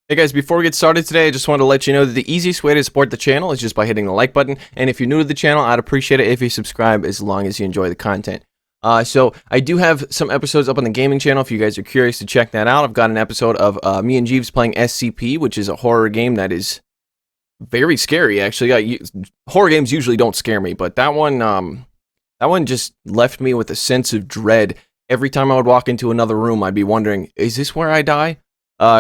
Hey guys, before we get started today, I just wanted to let you know that the easiest way to support the channel is just by hitting the like button. And if you're new to the channel, I'd appreciate it if you subscribe as long as you enjoy the content. So I do have some episodes up on the gaming channel if you guys are curious to check that out. I've got an episode of me and Jeeves playing SCP, which is a horror game that is very scary, actually. Horror games usually don't scare me, but that one just left me with a sense of dread. Every time I would walk into another room, I'd be wondering, is this where I die?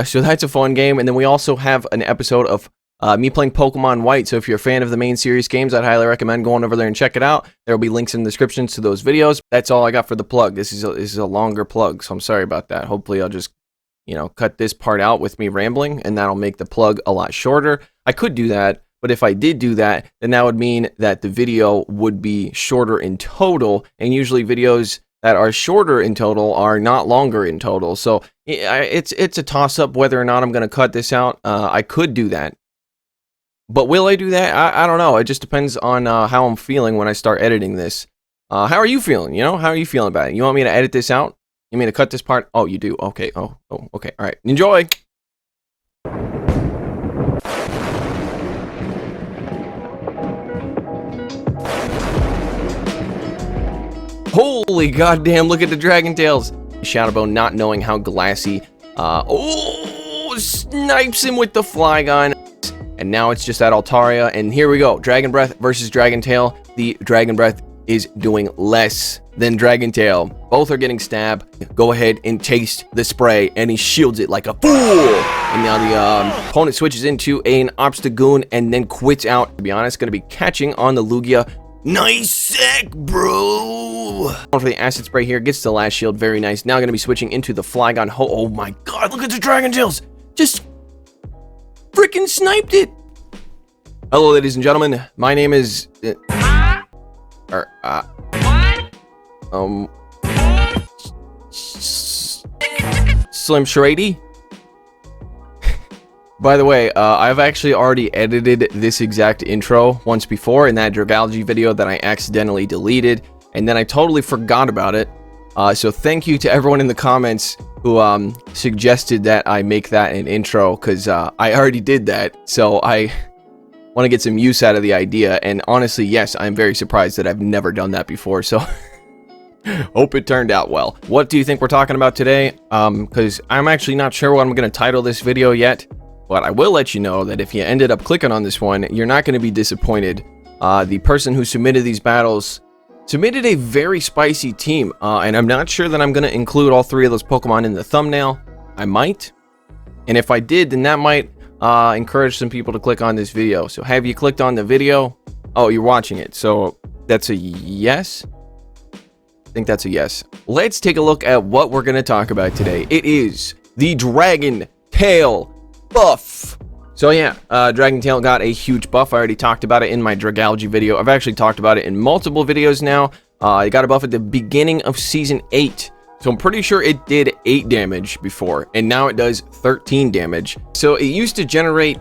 So that's a fun game. And then we also have an episode of me playing Pokemon White. So if you're a fan of the main series games, I'd highly recommend going over there and check it out. There will be links in the descriptions to those videos. That's all I got for the plug. This is a longer plug, so I'm sorry about that. Hopefully I'll just, cut this part out with me rambling, and that'll make the plug a lot shorter. I could do that, but if I did do that, then that would mean that the video would be shorter in total, and usually videos that are shorter in total are not longer in total. So it's a toss-up whether or not I'm going to cut this out. I could do that. But will I do that? I don't know. It just depends on how I'm feeling when I start editing this. How are you feeling? How are you feeling about it? You want me to edit this out? You want me to cut this part? Oh, you do? Okay. Oh, okay. All right. Enjoy! Holy goddamn, look at the Dragon Tails. Shadowbone not knowing how glassy. Snipes him with the Flygon. And now it's just that Altaria. And here we go. Dragon Breath versus Dragon Tail. The Dragon Breath is doing less than Dragon Tail. Both are getting stabbed. Go ahead and taste the spray. And he shields it like a fool. And now the opponent switches into an Obstagoon and then quits out. To be honest, going to be catching on the Lugia. Nice sec, bro! Going for the acid spray here, gets the last shield, very nice. Now going to be switching into the Flygon. Oh my god, look at the Dragon Tails! Just freaking sniped it! Hello, ladies and gentlemen. My name is... Slim Shrady? By the way, I've actually already edited this exact intro once before in that Dragalgy video that I accidentally deleted, and then I totally forgot about it. So thank you to everyone in the comments who suggested that I make that an intro, because I already did that, so I want to get some use out of the idea. And honestly, yes, I'm very surprised that I've never done that before, so hope it turned out well. What do you think we're talking about today? Because I'm actually not sure what I'm going to title this video yet. But I will let you know that if you ended up clicking on this one, you're not going to be disappointed. The person who submitted these battles submitted a very spicy team, and I'm not sure that I'm going to include all three of those Pokemon in the thumbnail. I might, and if I did, then that might encourage some people to click on this video. So have you clicked on the video? Oh, you're watching it, so that's a yes? I think that's a yes. Let's take a look at what we're going to talk about today. It is the Dragon Tail buff. So yeah, Dragon Tail got a huge buff. I already talked about it in my Dragalgy video. I've actually talked about it in multiple videos now. It got a buff at the beginning of Season 8. So I'm pretty sure it did 8 damage before, and now it does 13 damage. So it used to generate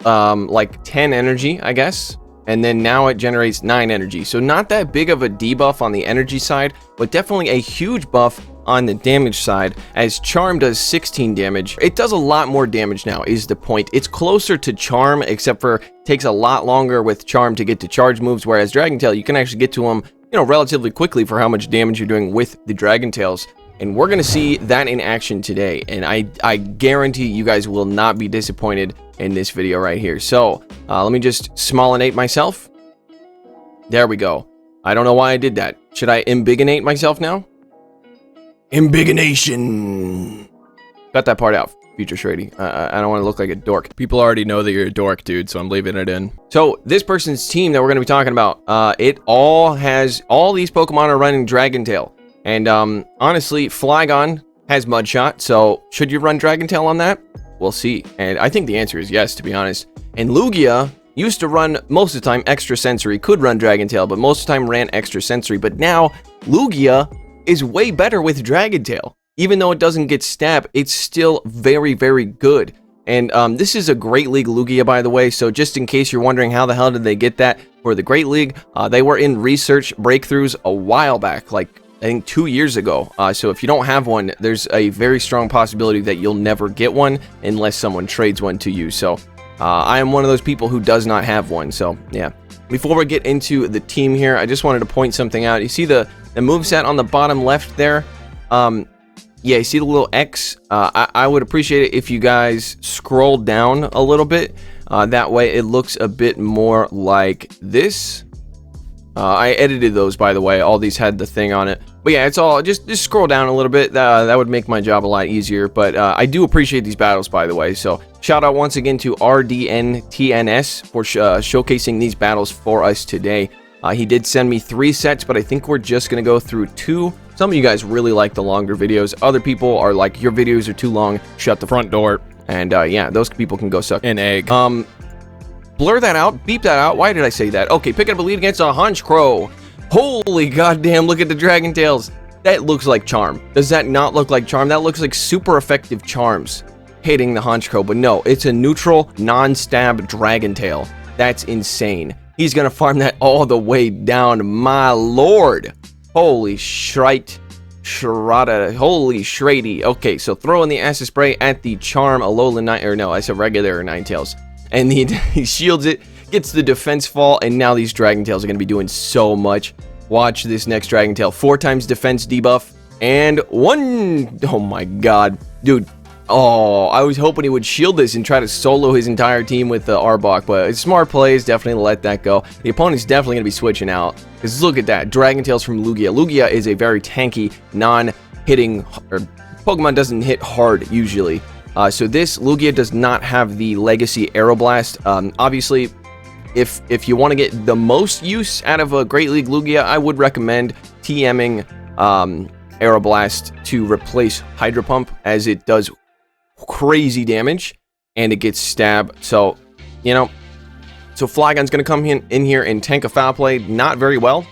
like 10 energy, I guess, and then now it generates 9 energy. So not that big of a debuff on the energy side, but definitely a huge buff on the damage side, as Charm does 16 damage. It does a lot more damage now, is the point. It's closer to Charm, except for it takes a lot longer with Charm to get to charge moves, whereas Dragon Tail, you can actually get to them, relatively quickly for how much damage you're doing with the Dragon Tails. And we're going to see that in action today, and I guarantee you guys will not be disappointed in this video right here. So, let me just smallinate myself. There we go. I don't know why I did that. Should I embigginate myself now? Embiggination. Cut that part out, future Shrady. I don't want to look like a dork. People already know that you're a dork, dude, so I'm leaving it in. So this person's team that we're going to be talking about, it all these Pokemon are running Dragon Tail. And honestly, Flygon has Mudshot, so should you run Dragon Tail on that? We'll see. And I think the answer is yes, to be honest. And Lugia used to run most of the time Extra Sensory, could run Dragon Tail, but most of the time ran Extra Sensory. But now Lugia is way better with Dragon Tail. Even though it doesn't get stabbed, it's still very, very good. And this is a Great League Lugia, by the way, so just in case you're wondering how the hell did they get that for the Great League, they were in research breakthroughs a while back, like I think 2 years ago. So if you don't have one, there's a very strong possibility that you'll never get one unless someone trades one to you. So I am one of those people who does not have one. So yeah. Before we get into the team here, I just wanted to point something out. You see the moveset on the bottom left there? Yeah, you see the little X? I would appreciate it if you guys scroll down a little bit. That way it looks a bit more like this. I edited those, by the way. All these had the thing on it. But yeah, it's all, just scroll down a little bit. That would make my job a lot easier. But I do appreciate these battles, by the way. So shout out once again to RDNTNS for showcasing these battles for us today. He did send me 3 sets, but I think we're just going to go through 2. Some of you guys really like the longer videos. Other people are like, your videos are too long. Shut the front door. And yeah, those people can go suck an egg. Blur that out. Beep that out. Why did I say that? Okay, picking up a lead against a Honchkrow. Holy goddamn, look at the Dragon Tails. That looks like Charm. Does that not look like Charm? That looks like super effective Charms hitting the Honchkrow. But no, it's a neutral, non-stab Dragon Tail. That's insane. He's going to farm that all the way down. My lord. Holy shite. Shrada. Holy Shrady. Okay, so throwing the Acid Spray at the Charm Alolan Nine, or no, I said regular Ninetales. And he shields it, gets the defense fall, and now these Dragon Tails are going to be doing so much. Watch this next Dragon Tail. 4 times defense debuff, and 1... Oh my god. Dude. Oh, I was hoping he would shield this and try to solo his entire team with the Arbok, but it's smart plays, definitely let that go. The opponent's definitely going to be switching out, because look at that. Dragon Tails from Lugia. Lugia is a very tanky, non-hitting... or Pokemon doesn't hit hard, usually. So this Lugia does not have the Legacy Aeroblast. Obviously, if you want to get the most use out of a Great League Lugia, I would recommend TMing Aeroblast to replace Hydro Pump, as it does crazy damage and it gets stab. So, you know, so Flygon's going to come in here and tank a Foul Play not very well.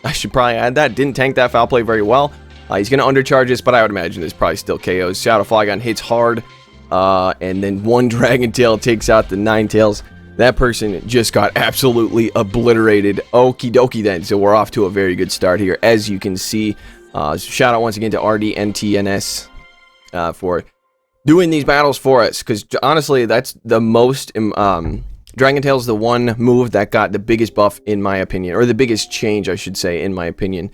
I should probably add that. Didn't tank that Foul Play very well. He's going to undercharge this, but I would imagine this probably still KOs. Shadow Flygon hits hard. And then 1 Dragon Tail takes out the Ninetales. That person just got absolutely obliterated. Okie dokie then. So we're off to a very good start here, as you can see. Shout out once again to RDNTNS for doing these battles for us. Because honestly, that's the most... Dragon Tail is the one move that got the biggest buff, in my opinion. Or the biggest change, I should say, in my opinion.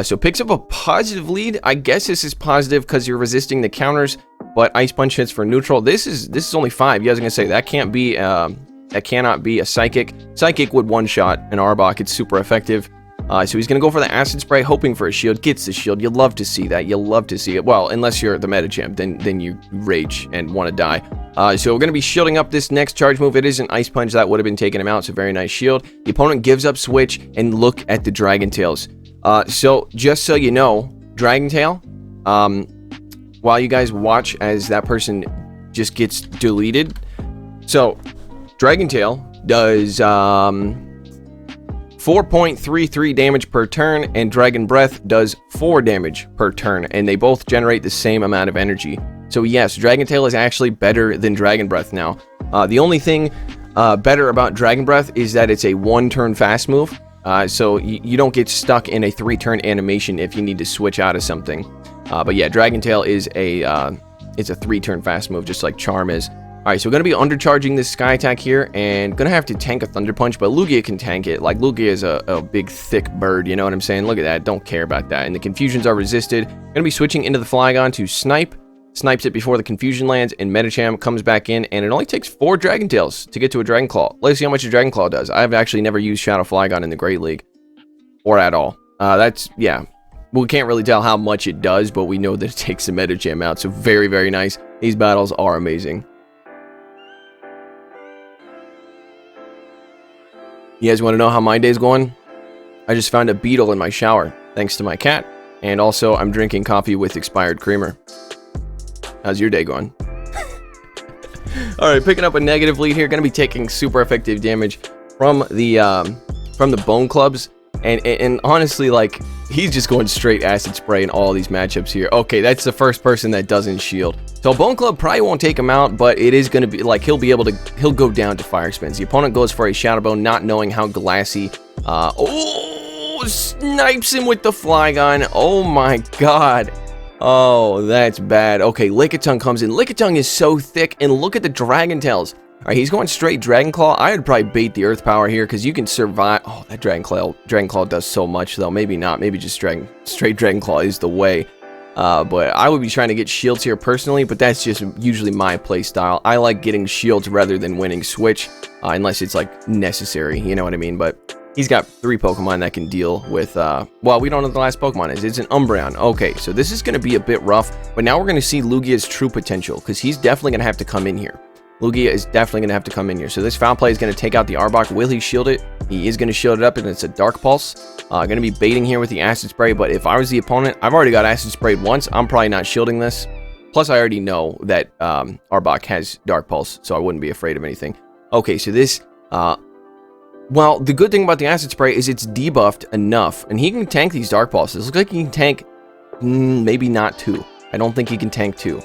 So picks up a positive lead. I guess this is positive because you're resisting the counters. But Ice Punch hits for neutral. This is only 5. You guys are gonna say that can't be that cannot be a Psychic. Psychic would one-shot an Arbok. It's super effective. So he's gonna go for the Acid Spray, hoping for a shield. Gets the shield. You'll love to see that. You'll love to see it. Well, unless you're the meta champ, then you rage and want to die. So we're gonna be shielding up this next charge move. It is an Ice Punch that would have been taking him out. So very nice shield. The opponent gives up Switch, and look at the Dragon Tails. So just so you know, Dragon Tail. While you guys watch as that person just gets deleted. So, Dragon Tail does 4.33 damage per turn, and Dragon Breath does 4 damage per turn, and they both generate the same amount of energy. So yes, Dragon Tail is actually better than Dragon Breath now. The only thing better about Dragon Breath is that it's a 1-turn fast move. So you don't get stuck in a 3-turn animation if you need to switch out of something. But yeah, Dragon Tail is it's a 3-turn fast move, just like Charm is. Alright, so we're going to be undercharging this Sky Attack here, and going to have to tank a Thunder Punch, but Lugia can tank it. Like, Lugia is a big, thick bird, you know what I'm saying? Look at that, don't care about that. And the Confusions are resisted. Going to be switching into the Flygon to Snipe. Snipes it before the Confusion lands, and Medicham comes back in, and it only takes 4 Dragon Tails to get to a Dragon Claw. Let's see how much a Dragon Claw does. I've actually never used Shadow Flygon in the Great League. Or at all. That's, yeah. We can't really tell how much it does, but we know that it takes the Medicham out, so very, very nice. These battles are amazing. You guys want to know how my day's going? I just found a beetle in my shower, thanks to my cat, and also I'm drinking coffee with expired creamer. How's your day going? Alright, picking up a negative lead here. Going to be taking super effective damage from the Bone Clubs. And honestly, like, he's just going straight Acid Spray in all these matchups here. Okay, that's the first person that doesn't shield. So Bone Club probably won't take him out, but it is going to be, like, he'll go down to Fire Spins. The opponent goes for a Shadow Bone, not knowing how glassy. Oh, snipes him with the Flygon. Oh my god. Oh, that's bad. Okay, Lickitung comes in. Lickitung is so thick, and look at the Dragon Tails. All right, he's going straight Dragon Claw. I would probably bait the Earth Power here because you can survive. Oh, that Dragon Claw does so much, though. Maybe not. Maybe just straight Dragon Claw is the way. But I would be trying to get shields here personally, but that's just usually my play style. I like getting shields rather than winning Switch, unless it's, like, necessary. You know what I mean? But he's got 3 Pokemon that can deal with, well, we don't know what the last Pokemon is. It's an Umbreon. Okay, so this is going to be a bit rough, but now we're going to see Lugia's true potential, because he's definitely going to have to come in here. Lugia is definitely going to have to come in here. So this Foul Play is going to take out the Arbok. Will he shield it? He is going to shield it up, and it's a Dark Pulse. Going to be baiting here with the Acid Spray, but if I was the opponent, I've already got Acid Sprayed once. I'm probably not shielding this. Plus, I already know that Arbok has Dark Pulse, so I wouldn't be afraid of anything. Okay, so this... well, the good thing about the Acid Spray is it's debuffed enough, and he can tank these Dark Pulses. Looks like he can tank... maybe not 2. I don't think he can tank 2.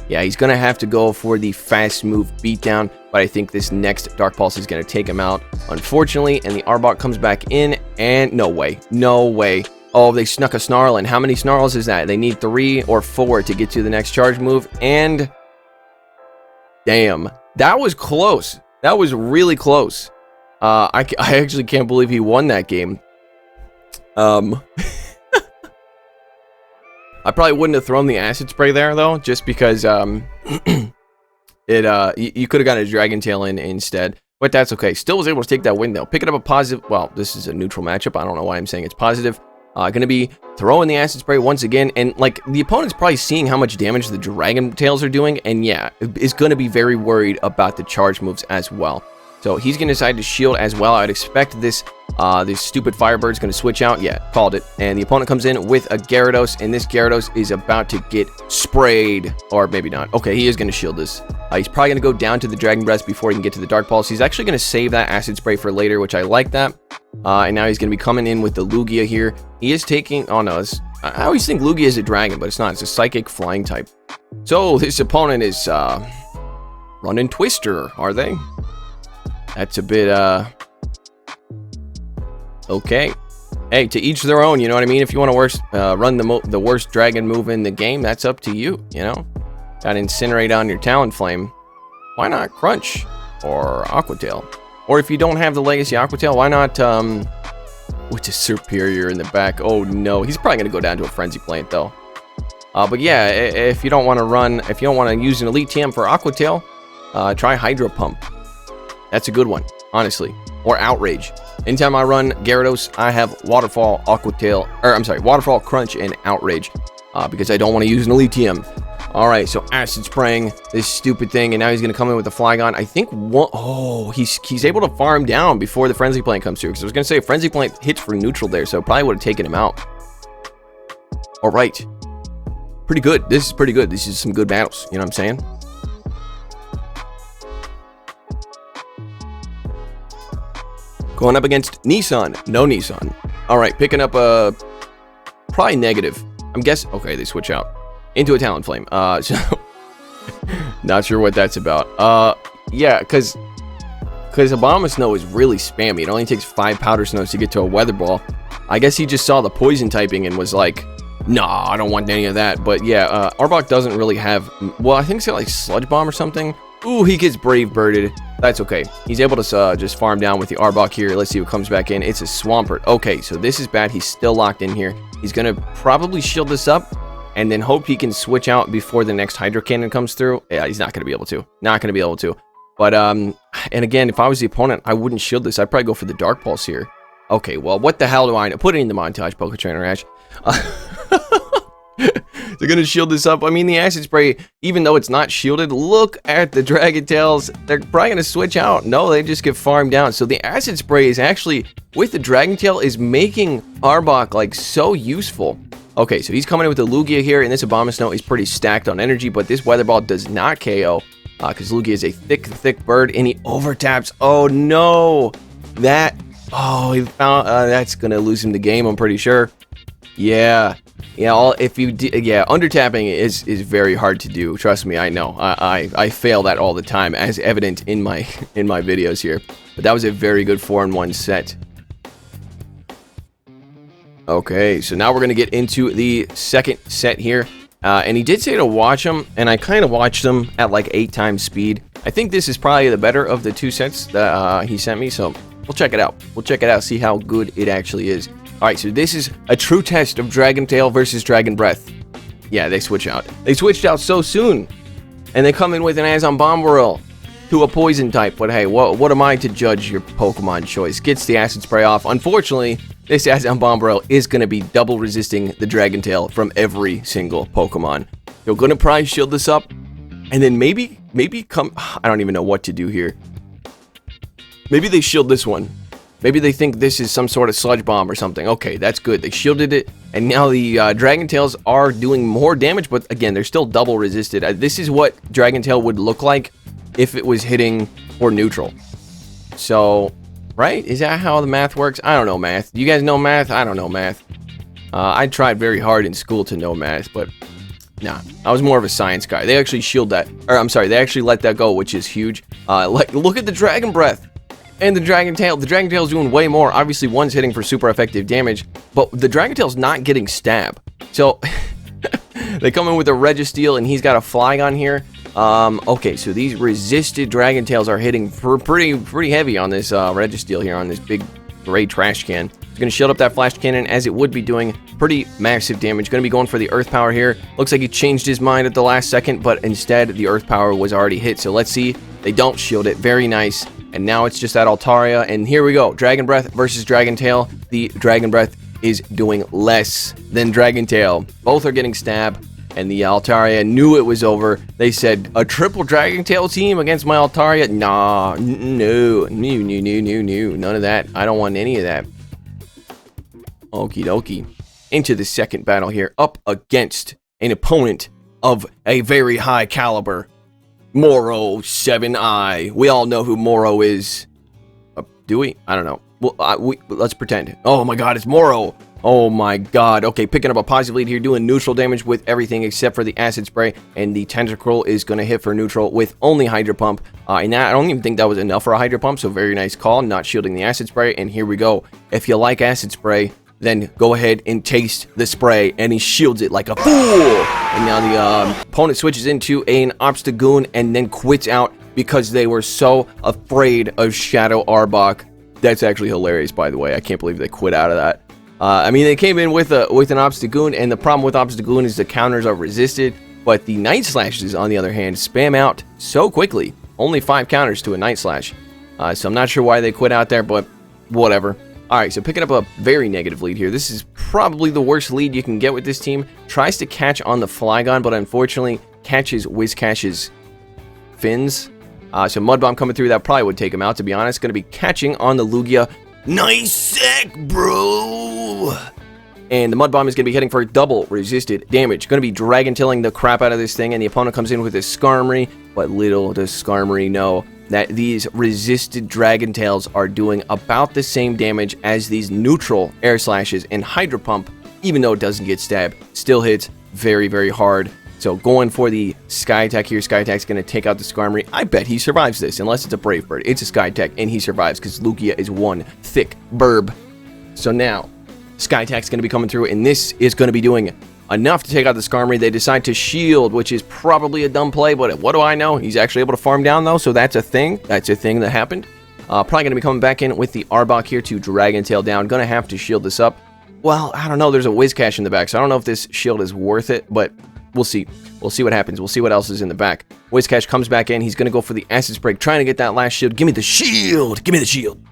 Yeah, he's going to have to go for the fast move beatdown, but I think this next Dark Pulse is going to take him out, unfortunately, and the Arbok comes back in, and no way, no way. Oh, they snuck a Snarl in. How many Snarls is that? They need 3 or 4 to get to the next charge move, and damn, that was close. That was really close. I actually can't believe he won that game. I probably wouldn't have thrown the Acid Spray there, though, just because you could have gotten a Dragon Tail in instead. But that's okay. Still was able to take that win, though. Picking up a positive... Well, this is a neutral matchup. I don't know why I'm saying it's positive. Going to be throwing the Acid Spray once again. And, like, the opponent's probably seeing how much damage the Dragon Tails are doing. And, yeah, is going to be very worried about the charge moves as well. So he's going to decide to shield as well. I'd expect this stupid Firebird's going to switch out. Yeah, called it. And the opponent comes in with a Gyarados, and this Gyarados is about to get sprayed. Or maybe not. Okay, he is going to shield this. He's probably going to go down to the Dragon Breath before he can get to the Dark Pulse. He's actually going to save that Acid Spray for later, which I like that. And now he's going to be coming in with the Lugia here. He is taking... Oh, no. I always think Lugia is a dragon, but it's not. It's a Psychic Flying type. So, this opponent is running Twister, are they? That's a bit, okay. Hey, to each their own, you know what I mean? If you want to run the worst dragon move in the game, that's up to you, you know? Got Incinerate on your Talonflame. Why not Crunch or Aqua Tail? Or if you don't have the Legacy Aqua Tail, why not, what's a Superior in the back? Oh, no. He's probably going to go down to a Frenzy Plant, though. But yeah, if you don't want to use an Elite TM for Aqua Tail, try Hydro Pump. That's a good one, honestly. Or Outrage. Anytime I run Gyarados, I have Waterfall, Aqua Tail, or I'm sorry, Waterfall, Crunch, and Outrage, because I don't want to use an Elite TM. All right, so Acid Spraying this stupid thing, and now he's going to come in with the Flygon. I think he's able to farm down before the Frenzy Plant comes through, because I was going to say Frenzy Plant hits for neutral there, so probably would have taken him out. All right. Pretty good. This is pretty good. This is some good battles, you know what I'm saying? Going up against Nissan. No Nissan. All right, picking up a probably negative. I'm guessing. Okay, they switch out into a Talonflame. So not sure what that's about. Yeah, because Abomasnow is really spammy. It only takes 5 Powder Snows to get to a Weather Ball. I guess he just saw the poison typing and was like, nah, I don't want any of that. But yeah, Arbok doesn't really have. Well, I think it's got like Sludge Bomb or something. Ooh, he gets Brave Birded. That's okay. He's able to just farm down with the Arbok here. Let's see what comes back in. It's a Swampert. Okay, so this is bad. He's still locked in here. He's going to probably shield this up and then hope he can switch out before the next Hydro Cannon comes through. Yeah, he's not going to be able to. Not going to be able to. But, and again, if I was the opponent, I wouldn't shield this. I'd probably go for the Dark Pulse here. Okay, well, what the hell do I know? Put it in the montage, Poké Trainer Ash. They're going to shield this up. I mean, the Acid Spray, even though it's not shielded, look at the Dragon Tails. They're probably going to switch out. No, they just get farmed down. So the Acid Spray is actually, with the Dragon Tail, is making Arbok, like, so useful. Okay, so he's coming in with the Lugia here, and this Abomasnow is pretty stacked on energy, but this Weather Ball does not KO, because Lugia is a thick bird, and he overtaps. Oh, no. Oh, he found, that's going to lose him the game, I'm pretty sure. Yeah. Yeah, undertapping is very hard to do. Trust me, I know. I fail that all the time, as evident in my videos here. But that was a very good 4-in-1 set. Okay, so now we're going to get into the second set here. And he did say to watch them, and I kind of watched them at like 8 times speed. I think this is probably the better of the 2 sets that he sent me, so we'll check it out. We'll check it out, see how good it actually is. Alright, so this is a true test of Dragon Tail versus Dragon Breath. Yeah, they switch out. They switched out so soon. And they come in with an Azumbombirel to a poison type. But hey, what am I to judge your Pokemon choice? Gets the Acid Spray off. Unfortunately, this Azumbombirel is going to be double resisting the Dragon Tail from every single Pokemon. You're going to probably shield this up. And then maybe come... I don't even know what to do here. Maybe they shield this one. Maybe they think this is some sort of Sludge Bomb or something. Okay, that's good. They shielded it. And now the Dragon Tails are doing more damage. But again, they're still double resisted. This is what Dragon Tail would look like if it was hitting for neutral. So... right? Is that how the math works? I don't know math. Do you guys know math? I don't know math. I tried very hard in school to know math, but nah. I was more of a science guy. They actually shield that. Or, I'm sorry, they actually let that go, which is huge. Like, look at the Dragon Breath and the Dragon Tail. The Dragon Tail's doing way more. Obviously, one's hitting for super effective damage, but the Dragon Tail's not getting stab. So, they come in with a Registeel, and he's got a Flygon here. Okay, so these resisted Dragon Tails are hitting for pretty heavy on this Registeel here, on this big gray trash can. It's going to shield up that Flash Cannon as it would be doing pretty massive damage. Going to be going for the Earth Power here. Looks like he changed his mind at the last second, but instead the Earth Power was already hit. So let's see. They don't shield it. Very nice. And now it's just that Altaria, and here we go. Dragon Breath versus Dragon Tail. The Dragon Breath is doing less than Dragon Tail. Both are getting stabbed. And the Altaria knew it was over. They said, a triple Dragon Tail team against my Altaria? Nah, no. None of that. I don't want any of that. Okie dokie. Into the second battle here. Up against an opponent of a very high caliber. Moro 7i. We all know who Moro is. Do we? I don't know. Well, let's pretend. Oh my god, it's Moro. Oh my god. Okay, picking up a positive lead here, doing neutral damage with everything except for the Acid Spray, and the Tentacruel is going to hit for neutral with only Hydro Pump. And that, I don't even think that was enough for a Hydro Pump, so very nice call, not shielding the Acid Spray, and here we go. If you like Acid Spray, then go ahead and taste the spray, and he shields it like a fool! And now the opponent switches into an Obstagoon and then quits out because they were so afraid of Shadow Arbok. That's actually hilarious, by the way. I can't believe they quit out of that. I mean, they came in with an Obstagoon, and the problem with Obstagoon is the counters are resisted, but the Night Slashes, on the other hand, spam out so quickly. Only 5 counters to a Night Slash. So I'm not sure why they quit out there, but whatever. Alright, so picking up a very negative lead here. This is probably the worst lead you can get with this team. Tries to catch on the Flygon, but unfortunately catches Whiscash's fins. So Mud Bomb coming through, that probably would take him out, to be honest. Going to be catching on the Lugia. Nice sack, bro! And the Mud Bomb is going to be hitting for double resisted damage. Going to be Dragon Tailing the crap out of this thing, and the opponent comes in with his Skarmory, but little does Skarmory know that these resisted Dragon Tails are doing about the same damage as these neutral Air Slashes, and Hydro Pump, even though it doesn't get stabbed, still hits very, very hard. So going for the Sky Attack here. Sky Attack's going to take out the Skarmory. I bet he survives this, unless it's a Brave Bird. It's a Sky Attack, and he survives because Lugia is one thick burb. So now, Sky Attack's going to be coming through, and this is going to be doing enough to take out the Skarmory. They decide to shield, which is probably a dumb play, but what do I know? He's actually able to farm down, though, so that's a thing. That's a thing that happened. Probably going to be coming back in with the Arbok here to Dragon Tail down. Going to have to shield this up. Well, I don't know. There's a Whiscash in the back, so I don't know if this shield is worth it, but we'll see. We'll see what happens. We'll see what else is in the back. Whiscash comes back in. He's going to go for the Acid Spray, trying to get that last shield. Give me the shield! Give me the shield!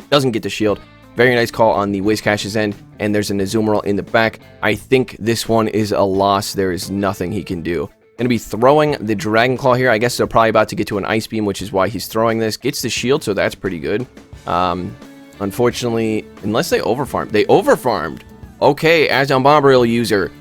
Doesn't get the shield. Very nice call on the Whiscash's end, and there's an Azumarill in the back. I think this one is a loss. There is nothing he can do. Going to be throwing the Dragon Claw here. I guess they're probably about to get to an Ice Beam, which is why he's throwing this. Gets the shield, so that's pretty good. Unfortunately, unless they overfarmed. They overfarmed! Okay, Azumbombirel user.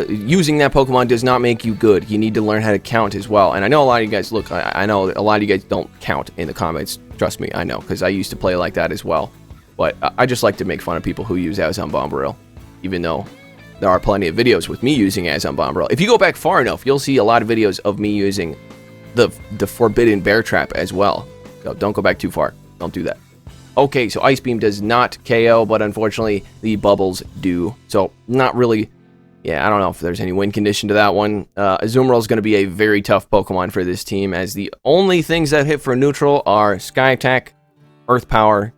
Using that Pokemon does not make you good. You need to learn how to count as well. And I know a lot of you guys, look, I know a lot of you guys don't count in the comments. Trust me, I know, because I used to play like that as well. But I just like to make fun of people who use Azumbombirel, even though there are plenty of videos with me using Azumbombirel. If you go back far enough, you'll see a lot of videos of me using the Forbidden Bear Trap as well. So don't go back too far. Don't do that. Okay, so Ice Beam does not KO, but unfortunately the bubbles do. So not really, yeah, I don't know if there's any win condition to that one. Azumarill is going to be a very tough Pokemon for this team, as the only things that hit for neutral are Sky Attack, Earth Power,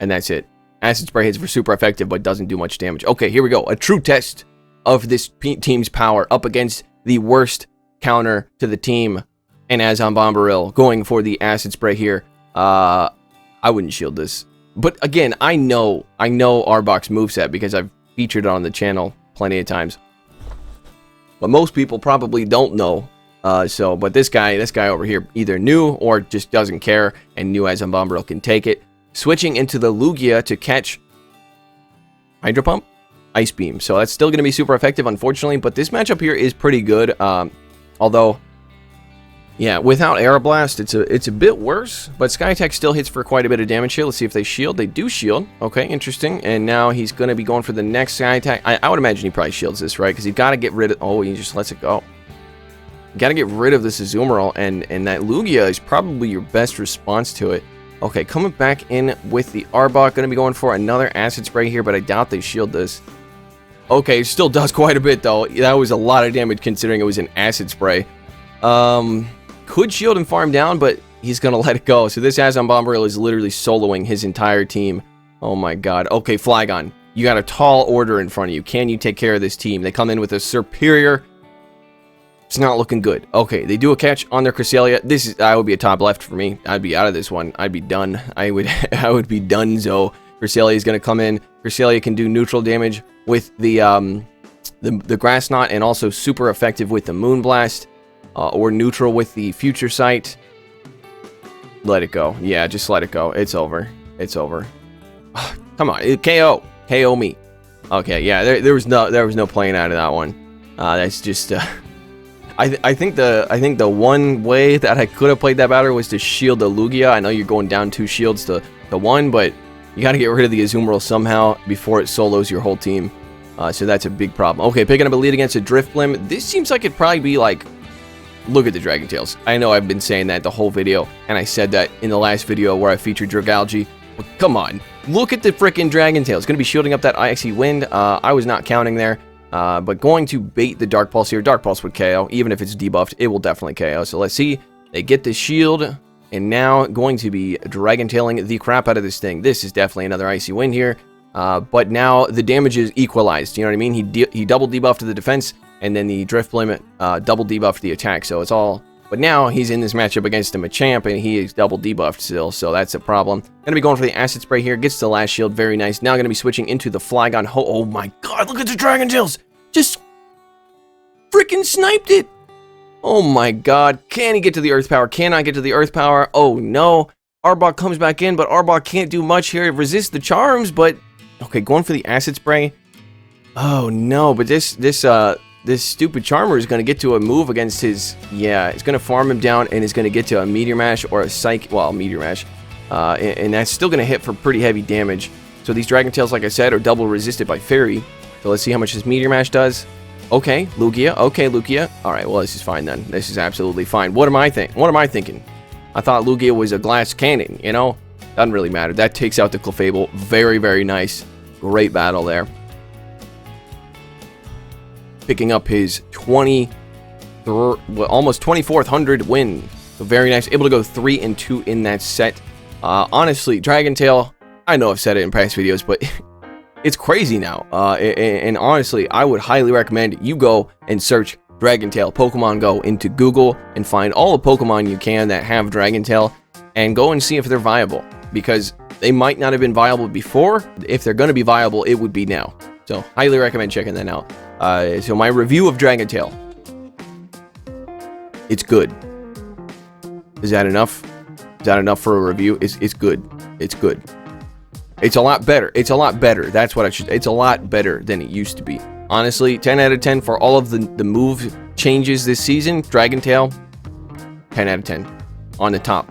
and that's it. Acid Spray hits for super effective, but doesn't do much damage. Okay, here we go. A true test of this team's power up against the worst counter to the team. And Azon Bomberil going for the Acid Spray here. I wouldn't shield this. But again, I know Arbok's moveset because I've featured it on the channel plenty of times. But most people probably don't know. But this guy over here either knew or just doesn't care and knew Azon Bomberil can take it. Switching into the Lugia to catch Hydro Pump? Ice Beam. So that's still going to be super effective, unfortunately. But this matchup here is pretty good. Although, yeah, without Aeroblast, it's a bit worse. But Sky Attack still hits for quite a bit of damage here. Let's see if they shield. They do shield. Okay, interesting. And now he's going to be going for the next Sky Attack. I would imagine he probably shields this, right? Because he's got to get rid of... Oh, he just lets it go. Got to get rid of this Azumarill. And that Lugia is probably your best response to it. Okay, coming back in with the Arbok. Going to be going for another Acid Spray here, but I doubt they shield this. Okay, it still does quite a bit, though. That was a lot of damage considering it was an Acid Spray. Could shield and farm down, but he's going to let it go. So this Azon Bomberil is literally soloing his entire team. Oh my god. Okay, Flygon, you got a tall order in front of you. Can you take care of this team? They come in with a superior... It's not looking good. Okay, they do a catch on their Cresselia. I would be a top left for me. I'd be out of this one. I'd be done. I would be done. So Cresselia is going to come in. Cresselia can do neutral damage with the Grass Knot and also super effective with the Moonblast, or neutral with the Future Sight. Let it go. Yeah, just let it go. It's over. It's over. Come on, KO me. Okay, yeah, there was no playing out of that one. That's just. I think the one way that I could have played that batter was to shield the Lugia. I know you're going down 2 shields to 1, but you got to get rid of the Azumarill somehow before it solos your whole team. So that's a big problem. Okay, picking up a lead against a Drifblim. This seems like it'd probably be like, look at the Dragon Tails. I know I've been saying that the whole video, and I said that in the last video where I featured Dragalge. But come on, look at the frickin' Dragon Tails. It's going to be shielding up that Icy Wind. I was not counting there. But going to bait the Dark Pulse here. Dark Pulse would KO. Even if it's debuffed, it will definitely KO. So let's see. They get the shield. And now going to be Dragon Tailing the crap out of this thing. This is definitely another Icy Wind here. But now the damage is equalized. You know what I mean? He double debuffed the defense. And then the Drifblim double debuffed the attack. So it's all... But now he's in this matchup against a Machamp. And he is double debuffed still. So that's a problem. Going to be going for the Acid Spray here. Gets the last shield. Very nice. Now going to be switching into the Flygon. Oh my god. Look at the Dragon Tails. Just freaking sniped it. Oh my god. Can he get to the Earth Power? Can I get to the Earth Power? Oh no. Arbok comes back in, but Arbok can't do much here. It resists the charms, but... Okay, going for the Acid Spray. Oh no, but this stupid Charmer is going to get to a move against his... Yeah, it's going to farm him down and is going to get to a Meteor Mash or a Psych... Well, Meteor Mash. And that's still going to hit for pretty heavy damage. So these Dragon Tails, like I said, are double resisted by Fairy. So let's see how much this Meteor Mash does. Okay, Lugia. Okay, Lugia. Alright, well, this is fine then. This is absolutely fine. What am I thinking? I thought Lugia was a glass cannon, you know? Doesn't really matter. That takes out the Clefable. Very, very nice. Great battle there. Picking up his almost 2400 win. So very nice. Able to go 3-2 in that set. Honestly, Dragon Tail, I know I've said it in past videos, but... It's crazy now, and honestly, I would highly recommend you go and search Dragon Tail Pokemon Go into Google and find all the Pokemon you can that have Dragon Tail and go and see if they're viable, because they might not have been viable before. If they're going to be viable, it would be now. So, highly recommend checking that out. So my review of Dragon Tail. It's good. Is that enough? Is that enough for a review? It's good. It's good. It's a lot better. It's a lot better. That's what I should... It's a lot better than it used to be. Honestly, 10 out of 10 for all of the move changes this season. Dragon Tail, 10 out of 10. On the top.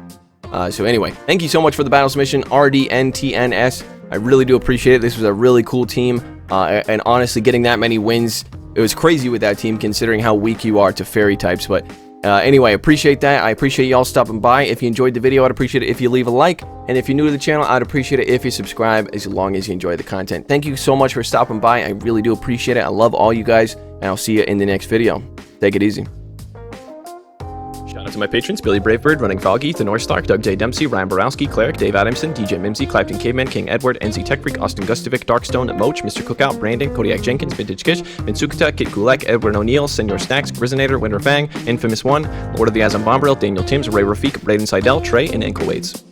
So anyway, thank you so much for the battle submission, RDNTNS. I really do appreciate it. This was a really cool team. And honestly, getting that many wins, it was crazy with that team considering how weak you are to fairy types. But anyway, I appreciate that. I appreciate y'all stopping by. If you enjoyed the video, I'd appreciate it if you leave a like. And if you're new to the channel, I'd appreciate it if you subscribe as long as you enjoy the content. Thank you so much for stopping by. I really do appreciate it. I love all you guys, and I'll see you in the next video. Take it easy. Shout out to my patrons: Billy Bravebird, Running Froggy, The North Stark, Doug J. Dempsey, Ryan Borowski, Cleric, Dave Adamson, DJ Mimsy, Clapton Caveman, King Edward, NZ Tech Freak, Austin Gustovic, Darkstone, Moach, Mr. Cookout, Brandon, Kodiak Jenkins, Vintage Kish, Vinsukata, Kid Kulek, Edward O'Neill, Senor Snacks, Grizzinator, Winter Fang, Infamous One, Lord of the Azam Bombril, Daniel Timms, Ray Rafik, Braden Seidel, Trey, and Ankle Weights.